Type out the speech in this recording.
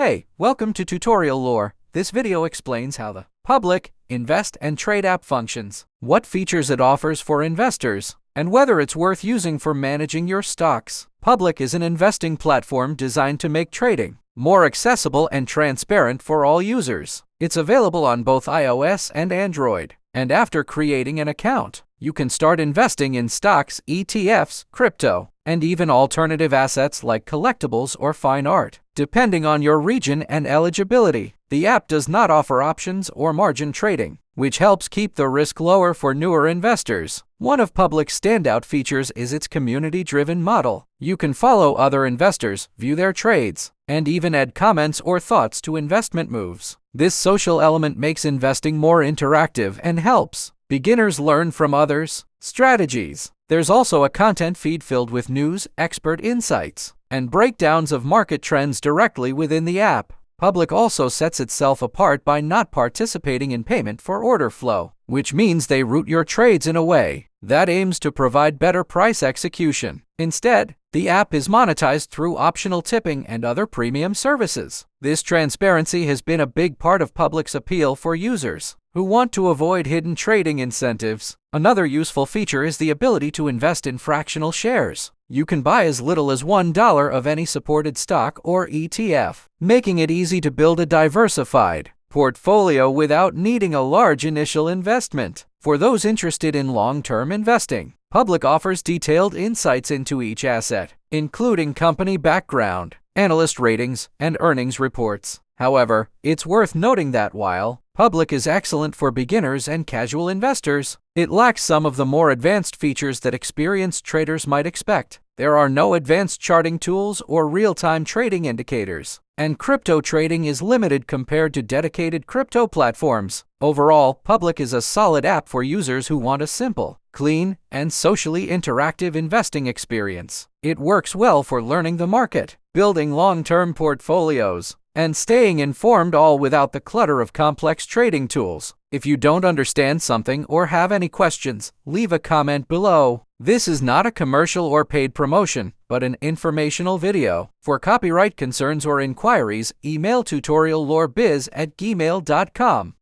Hey, welcome to Tutorial Lore. This video explains how the Public Invest and Trade app functions, what features it offers for investors, and whether it's worth using for managing your stocks. Public is an investing platform designed to make trading more accessible and transparent for all users. It's available on both iOS and Android. And after creating an account, you can start investing in stocks, ETFs, crypto, and even alternative assets like collectibles or fine art, depending on your region and eligibility. The app does not offer options or margin trading, which helps keep the risk lower for newer investors. One of Public's standout features is its community-driven model. You can follow other investors, view their trades, and even add comments or thoughts to investment moves. This social element makes investing more interactive and helps beginners learn from others' strategies. There's also a content feed filled with news, expert insights, and breakdowns of market trends directly within the app. Public also sets itself apart by not participating in payment for order flow, which means they route your trades in a way that aims to provide better price execution. Instead, the app is monetized through optional tipping and other premium services. This transparency has been a big part of Public's appeal for users who want to avoid hidden trading incentives. Another useful feature is the ability to invest in fractional shares. You can buy as little as $1 of any supported stock or ETF, making it easy to build a diversified portfolio without needing a large initial investment. For those interested in long-term investing, Public offers detailed insights into each asset, including company background, analyst ratings, and earnings reports. However, it's worth noting that while Public is excellent for beginners and casual investors, it lacks some of the more advanced features that experienced traders might expect. There are no advanced charting tools or real-time trading indicators, and crypto trading is limited compared to dedicated crypto platforms. Overall, Public is a solid app for users who want a simple, clean, and socially interactive investing experience. It works well for learning the market, building long-term portfolios, and staying informed, all without the clutter of complex trading tools. If you don't understand something or have any questions, leave a comment below. This is not a commercial or paid promotion, but an informational video. For copyright concerns or inquiries, email tutoriallorebiz@gmail.com.